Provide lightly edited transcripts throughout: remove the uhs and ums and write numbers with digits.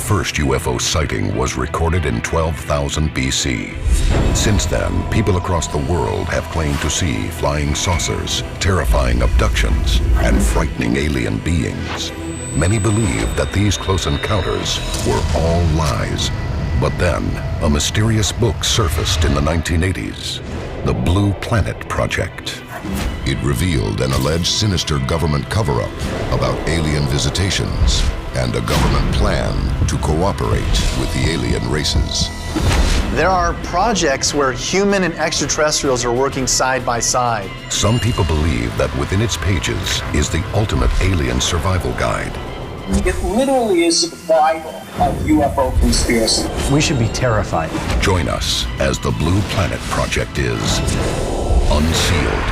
first UFO sighting was recorded in 12,000 BC. Since then, people across the world have claimed to see flying saucers, terrifying abductions, and frightening alien beings. Many believe that these close encounters were all lies. But then, a mysterious book surfaced in the 1980s, the Blue Planet Project. It revealed an alleged sinister government cover-up about alien visitations and a government plan to cooperate with the alien races. There are projects where human and extraterrestrials are working side by side. Some people believe that within its pages is the ultimate alien survival guide. It literally is the Bible of UFO conspiracy. We should be terrified. Join us as the Blue Planet Project is Unsealed.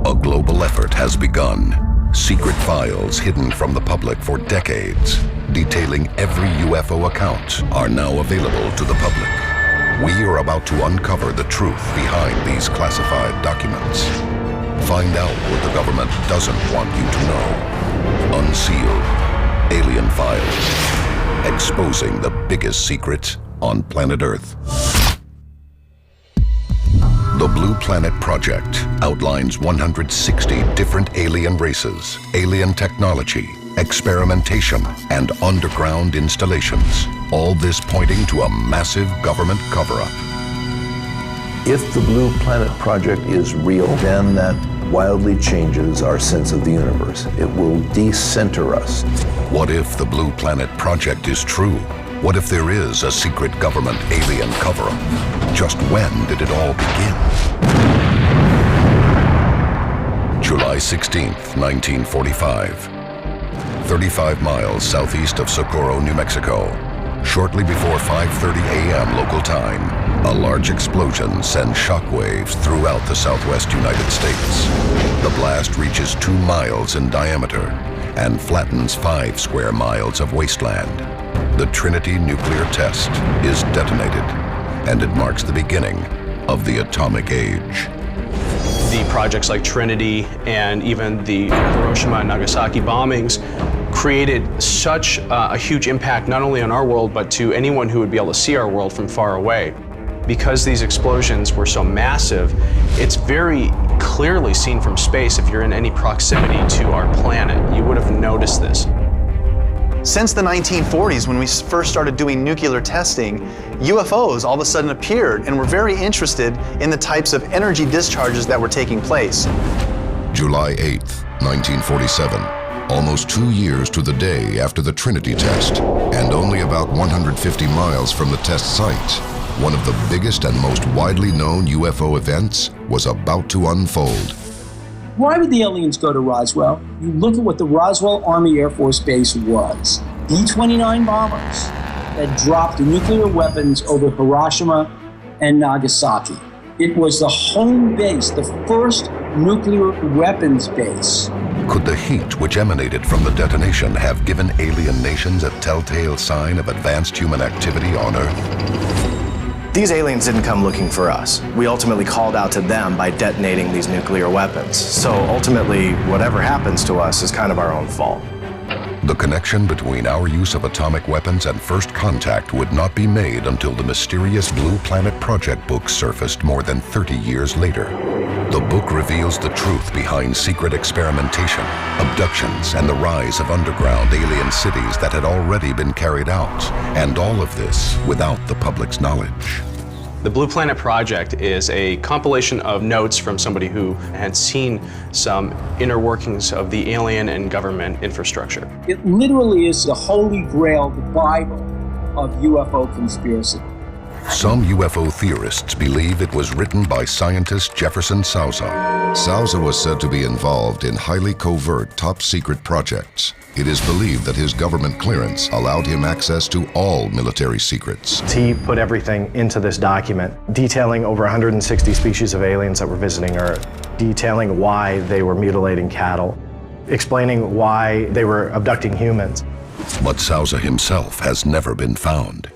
A global effort has begun. Secret files hidden from the public for decades, detailing every UFO account, are now available to the public. We are about to uncover the truth behind these classified documents. Find out what the government doesn't want you to know. Unsealed. Alien Files. Exposing the biggest secret on planet Earth. The Blue Planet Project outlines 160 different alien races, alien technology, experimentation, and underground installations. All this pointing to a massive government cover-up. If the Blue Planet Project is real, then that wildly changes our sense of the universe. It will decenter us. What if the Blue Planet Project is true? What if there is a secret government alien cover-up? Just when did it all begin? July 16th, 1945. 35 miles southeast of Socorro, New Mexico. Shortly before 5:30 a.m. local time, a large explosion sends shockwaves throughout the southwest United States. The blast reaches 2 miles in diameter and flattens 5 square miles of wasteland. The Trinity nuclear test is detonated, and it marks the beginning of the atomic age. The projects like Trinity and even the Hiroshima and Nagasaki bombings created such a huge impact not only on our world, but to anyone who would be able to see our world from far away. Because these explosions were so massive, it's very clearly seen from space. If you're in any proximity to our planet, you would have noticed this. Since the 1940s, when we first started doing nuclear testing, UFOs all of a sudden appeared and were very interested in the types of energy discharges that were taking place. July 8th, 1947. Almost 2 years to the day after the Trinity test, and only about 150 miles from the test site, one of the biggest and most widely known UFO events was about to unfold. Why would the aliens go to Roswell? You look at what the Roswell Army Air Force Base was. B-29 bombers that dropped nuclear weapons over Hiroshima and Nagasaki. It was the home base, the first nuclear weapons base. Could the heat which emanated from the detonation have given alien nations a telltale sign of advanced human activity on Earth? These aliens didn't come looking for us. We ultimately called out to them by detonating these nuclear weapons. So ultimately, whatever happens to us is kind of our own fault. The connection between our use of atomic weapons and first contact would not be made until the mysterious Blue Planet Project book surfaced more than 30 years later. The book reveals the truth behind secret experimentation, abductions, and the rise of underground alien cities that had already been carried out, and all of this without the public's knowledge. The Blue Planet Project is a compilation of notes from somebody who had seen some inner workings of the alien and government infrastructure. It literally is the holy grail, the Bible of UFO conspiracy. Some UFO theorists believe it was written by scientist Jefferson Sousa. Sousa was said to be involved in highly covert, top-secret projects. It is believed that his government clearance allowed him access to all military secrets. He put everything into this document, detailing over 160 species of aliens that were visiting Earth, detailing why they were mutilating cattle, explaining why they were abducting humans. But Sousa himself has never been found.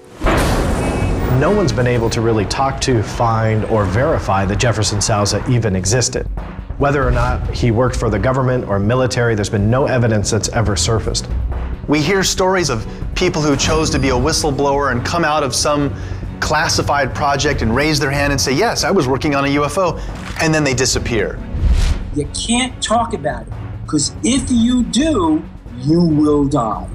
No one's been able to really talk to, find, or verify that Jefferson Sousa even existed. Whether or not he worked for the government or military, there's been no evidence that's ever surfaced. We hear stories of people who chose to be a whistleblower and come out of some classified project and raise their hand and say, yes, I was working on a UFO, and then they disappear. You can't talk about it, because if you do, you will die.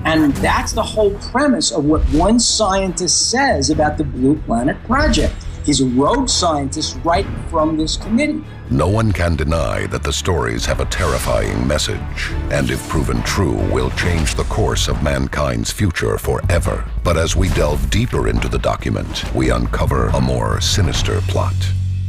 And that's the whole premise of what one scientist says about the Blue Planet Project. He's a rogue scientist right from this committee. No one can deny that the stories have a terrifying message, and if proven true, will change the course of mankind's future forever. But as we delve deeper into the document, we uncover a more sinister plot.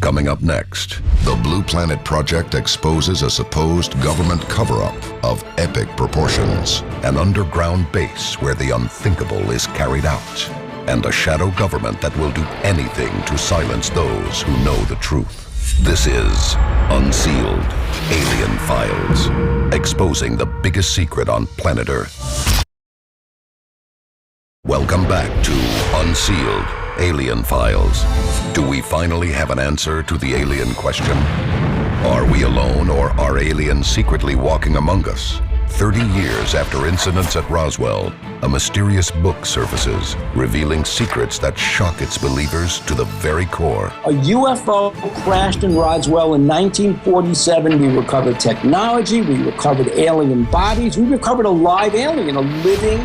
Coming up next, the Blue Planet Project exposes a supposed government cover-up of epic proportions, an underground base where the unthinkable is carried out, and a shadow government that will do anything to silence those who know the truth. This is Unsealed, Alien Files, exposing the biggest secret on planet Earth. Welcome back to Unsealed, Alien Files. Do we finally have an answer to the alien question? Are we alone, or are aliens secretly walking among us? 30 years after incidents at Roswell, a mysterious book surfaces, revealing secrets that shock its believers to the very core. A UFO crashed in Roswell in 1947. We recovered technology, we recovered alien bodies, we recovered a live alien, a living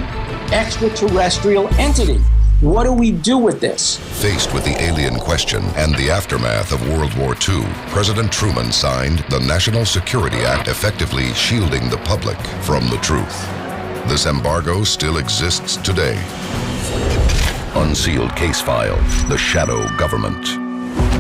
extraterrestrial entity. What do we do with this? Faced with the alien question and the aftermath of World War II, President Truman signed the National Security Act, effectively shielding the public from the truth. This embargo still exists today. Unsealed Case File, The Shadow Government.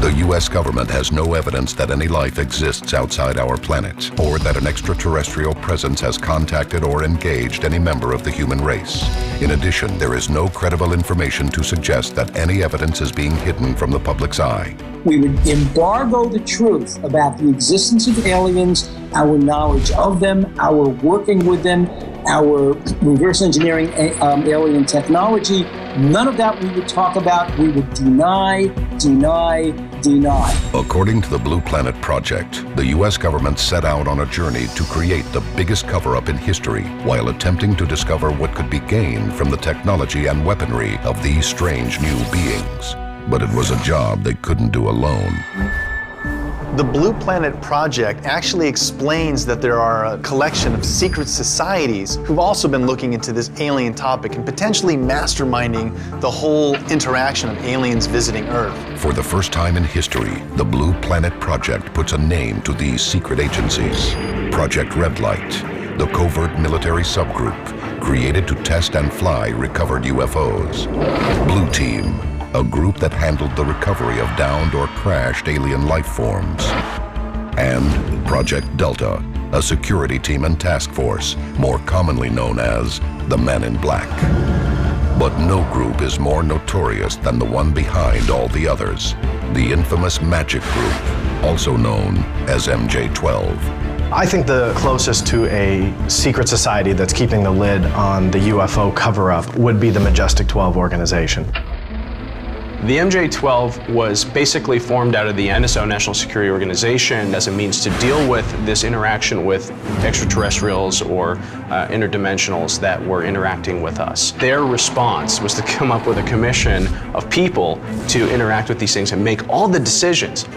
The U.S. government has no evidence that any life exists outside our planet, or that an extraterrestrial presence has contacted or engaged any member of the human race. In addition, there is no credible information to suggest that any evidence is being hidden from the public's eye. We would embargo the truth about the existence of aliens, our knowledge of them, our working with them, our reverse engineering alien technology. None of that we would talk about. We would deny. According to the Blue Planet Project, the U.S. government set out on a journey to create the biggest cover-up in history, while attempting to discover what could be gained from the technology and weaponry of these strange new beings. But it was a job they couldn't do alone. The Blue Planet Project actually explains that there are a collection of secret societies who've also been looking into this alien topic and potentially masterminding the whole interaction of aliens visiting Earth. For the first time in history, the Blue Planet Project puts a name to these secret agencies. Project Red Light, the covert military subgroup created to test and fly recovered UFOs. Blue Team, a group that handled the recovery of downed or crashed alien life forms. And Project Delta, a security team and task force, more commonly known as the Men in Black. But no group is more notorious than the one behind all the others, the infamous Magic Group, also known as MJ-12. I think the closest to a secret society that's keeping the lid on the UFO cover-up would be the Majestic 12 organization. The MJ-12 was basically formed out of the NSO, National Security Organization, as a means to deal with this interaction with extraterrestrials or interdimensionals that were interacting with us. Their response was to come up with a commission of people to interact with these things and make all the decisions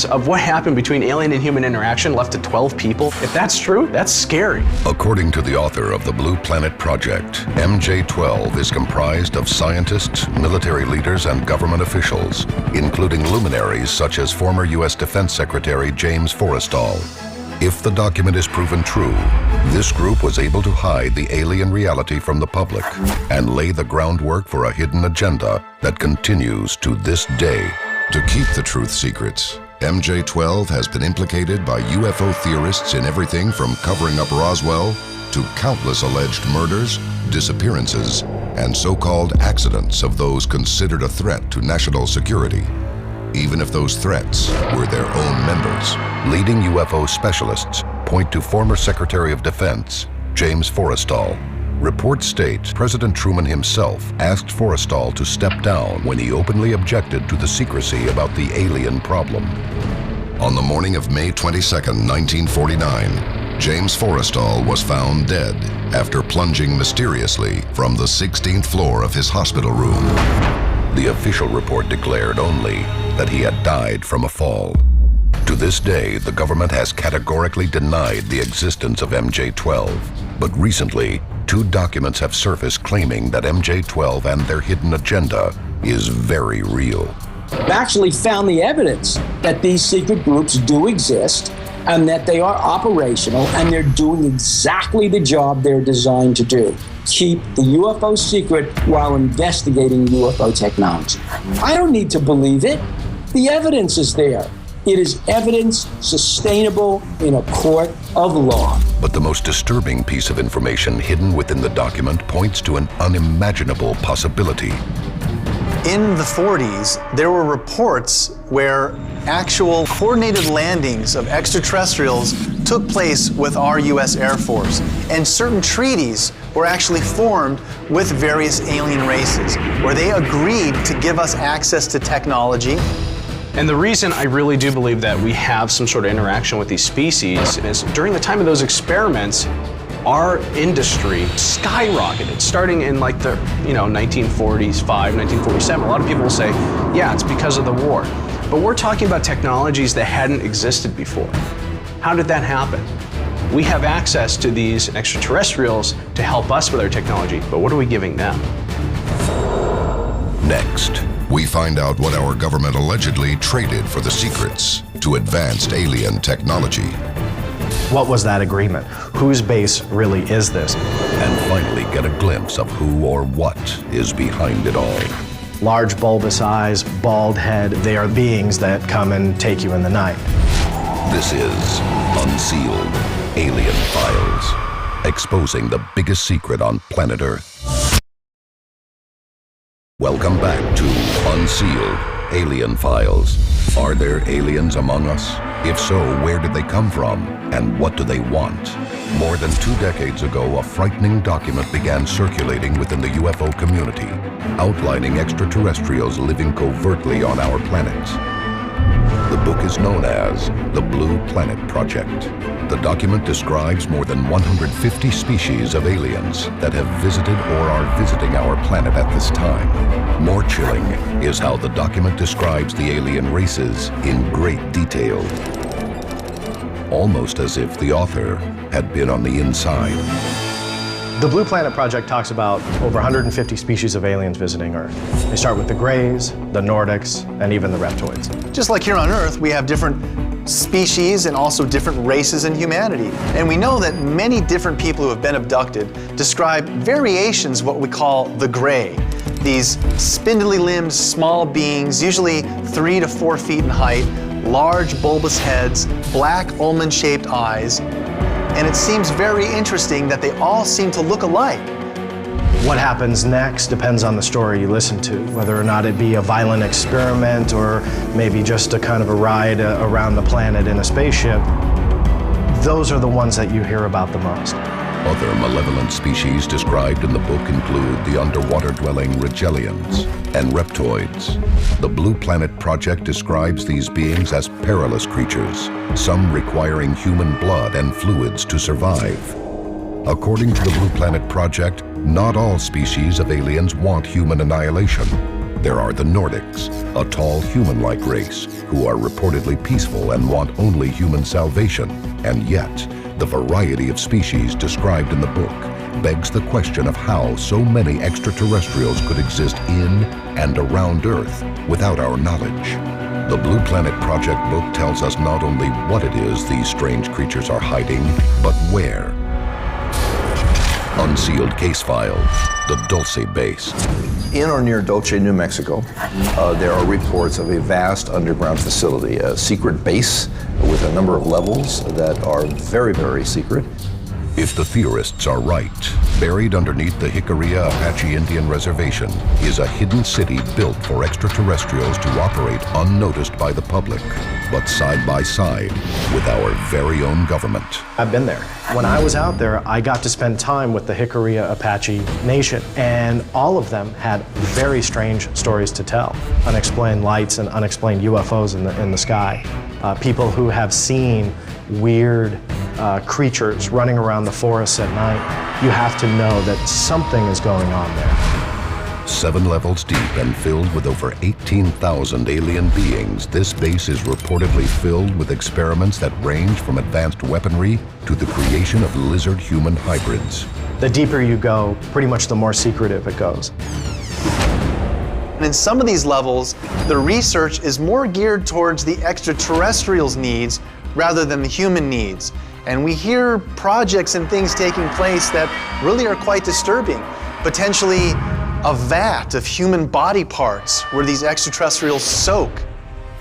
of what happened between alien and human interaction left to 12 people. If that's true, that's scary. According to the author of the Blue Planet Project, MJ-12 is comprised of scientists, military leaders, and government officials, including luminaries such as former U.S. Defense Secretary James Forrestal. If the document is proven true, this group was able to hide the alien reality from the public and lay the groundwork for a hidden agenda that continues to this day. To keep the truth secrets, MJ-12 has been implicated by UFO theorists in everything from covering up Roswell to countless alleged murders, disappearances, and so-called accidents of those considered a threat to national security, even if those threats were their own members. Leading UFO specialists point to former Secretary of Defense James Forrestal. Reports state President Truman himself asked Forrestal to step down when he openly objected to the secrecy about the alien problem. On the morning of May 22, 1949, James Forrestal was found dead after plunging mysteriously from the 16th floor of his hospital room. The official report declared only that he had died from a fall. To this day, the government has categorically denied the existence of MJ-12. But recently, 2 documents have surfaced claiming that MJ-12 and their hidden agenda is very real. We've actually found the evidence that these secret groups do exist and that they are operational and they're doing exactly the job they're designed to do. Keep the UFO secret while investigating UFO technology. I don't need to believe it. The evidence is there. It is evidence sustainable in a court of law. But the most disturbing piece of information hidden within the document points to an unimaginable possibility. In the 40s, there were reports where actual coordinated landings of extraterrestrials took place with our US Air Force, and certain treaties were actually formed with various alien races, where they agreed to give us access to technology. And the reason I really do believe that we have some sort of interaction with these species is during the time of those experiments, our industry skyrocketed, starting in like the 1945, 1947. A lot of people will say, yeah, it's because of the war. But we're talking about technologies that hadn't existed before. How did that happen? We have access to these extraterrestrials to help us with our technology, but what are we giving them? Next, we find out what our government allegedly traded for the secrets to advanced alien technology. What was that agreement? Whose base really is this? And finally get a glimpse of who or what is behind it all. Large bulbous eyes, bald head, they are beings that come and take you in the night. This is Unsealed, Alien Files, exposing the biggest secret on planet Earth. Welcome back to Unsealed, Alien Files. Are there aliens among us? If so, where did they come from? And what do they want? More than 2 decades ago, a frightening document began circulating within the UFO community, outlining extraterrestrials living covertly on our planet. The book is known as the Blue Planet Project. The document describes more than 150 species of aliens that have visited or are visiting our planet at this time. More chilling is how the document describes the alien races in great detail, almost as if the author had been on the inside. The Blue Planet Project talks about over 150 species of aliens visiting Earth. They start with the Greys, the Nordics, and even the Reptoids. Just like here on Earth, we have different species and also different races in humanity. And we know that many different people who have been abducted describe variations of what we call the Grey. These spindly limbed, small beings, usually 3 to 4 feet in height, large bulbous heads, black almond-shaped eyes. And it seems very interesting that they all seem to look alike. What happens next depends on the story you listen to, whether or not it be a violent experiment or maybe just a kind of a ride around the planet in a spaceship. Those are the ones that you hear about the most. Other malevolent species described in the book include the underwater-dwelling Rigelians and Reptoids. The Blue Planet Project describes these beings as perilous creatures, some requiring human blood and fluids to survive. According to the Blue Planet Project, not all species of aliens want human annihilation. There are the Nordics, a tall human-like race, who are reportedly peaceful and want only human salvation, and yet, the variety of species described in the book begs the question of how so many extraterrestrials could exist in and around Earth without our knowledge. The Blue Planet Project book tells us not only what it is these strange creatures are hiding, but where. Unsealed Case File, the Dulce Base. In or near Dulce, New Mexico, there are reports of a vast underground facility, a secret base with a number of levels that are very, very secret. If the theorists are right, buried underneath the Jicarilla Apache Indian Reservation is a hidden city built for extraterrestrials to operate unnoticed by the public, but side by side with our very own government. I've been there. When I was out there, I got to spend time with the Jicarilla Apache Nation, and all of them had very strange stories to tell. Unexplained lights and unexplained UFOs in the sky. People who have seen weird creatures running around the forests at night, you have to know that something is going on there. 7 levels deep and filled with over 18,000 alien beings, this base is reportedly filled with experiments that range from advanced weaponry to the creation of lizard-human hybrids. The deeper you go, pretty much the more secretive it goes. And in some of these levels, the research is more geared towards the extraterrestrials' needs rather than the human needs. And we hear projects and things taking place that really are quite disturbing. Potentially a vat of human body parts where these extraterrestrials soak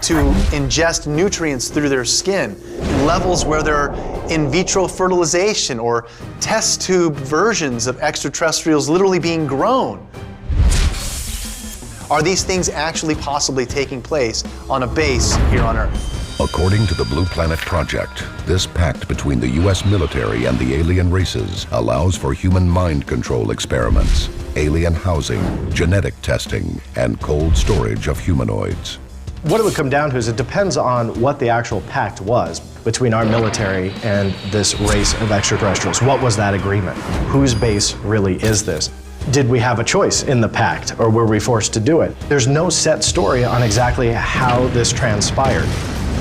to ingest nutrients through their skin. Levels where there are in vitro fertilization or test tube versions of extraterrestrials literally being grown. Are these things actually possibly taking place on a base here on Earth? According to the Blue Planet Project, this pact between the U.S. military and the alien races allows for human mind control experiments, alien housing, genetic testing, and cold storage of humanoids. What it would come down to is it depends on what the actual pact was between our military and this race of extraterrestrials. What was that agreement? Whose base really is this? Did we have a choice in the pact, or were we forced to do it? There's no set story on exactly how this transpired.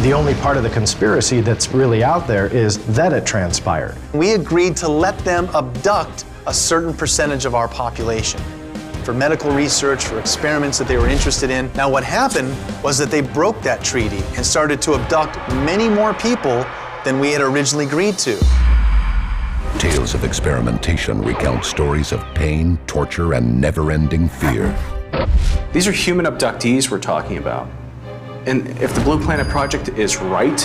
The only part of the conspiracy that's really out there is that it transpired. We agreed to let them abduct a certain percentage of our population for medical research, for experiments that they were interested in. Now what happened was that they broke that treaty and started to abduct many more people than we had originally agreed to. Tales of experimentation recount stories of pain, torture, and never-ending fear. These are human abductees we're talking about. And if the Blue Planet Project is right,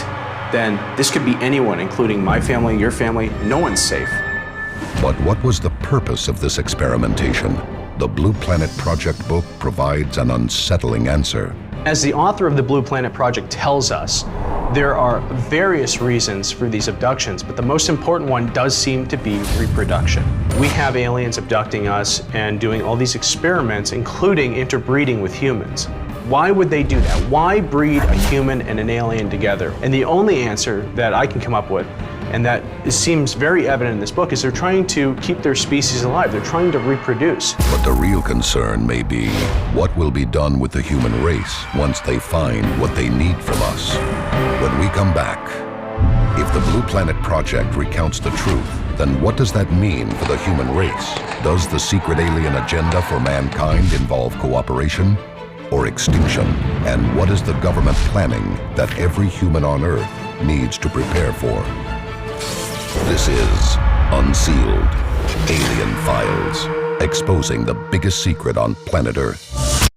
then this could be anyone, including my family, your family. No one's safe. But what was the purpose of this experimentation? The Blue Planet Project book provides an unsettling answer. As the author of the Blue Planet Project tells us, there are various reasons for these abductions, but the most important one does seem to be reproduction. We have aliens abducting us and doing all these experiments, including interbreeding with humans. Why would they do that? Why breed a human and an alien together? And the only answer that I can come up with, and that seems very evident in this book, is they're trying to keep their species alive. They're trying to reproduce. But the real concern may be what will be done with the human race once they find what they need from us. When we come back, if the Blue Planet Project recounts the truth, then what does that mean for the human race? Does the secret alien agenda for mankind involve cooperation or extinction? And what is the government planning that every human on Earth needs to prepare for? This is Unsealed, Alien Files, exposing the biggest secret on planet Earth.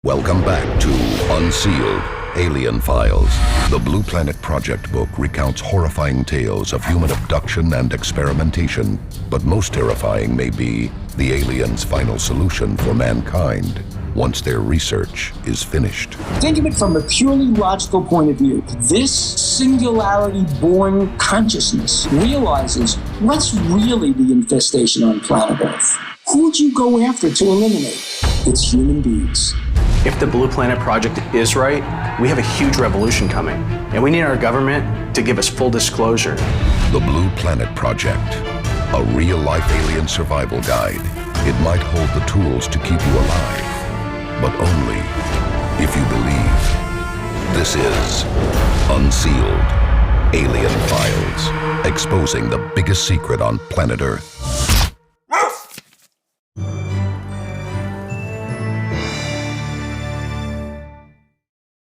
Welcome back to Unsealed, Alien Files. The Blue Planet Project book recounts horrifying tales of human abduction and experimentation, but most terrifying may be the aliens' final solution for mankind once their research is finished. Think of it from a purely logical point of view. This singularity-born consciousness realizes what's really the infestation on planet Earth. Who'd you go after to eliminate? It's human beings. If the Blue Planet Project is right, we have a huge revolution coming, and we need our government to give us full disclosure. The Blue Planet Project, a real-life alien survival guide. It might hold the tools to keep you alive, but only if you believe. This is Unsealed, Alien Files, exposing the biggest secret on planet Earth.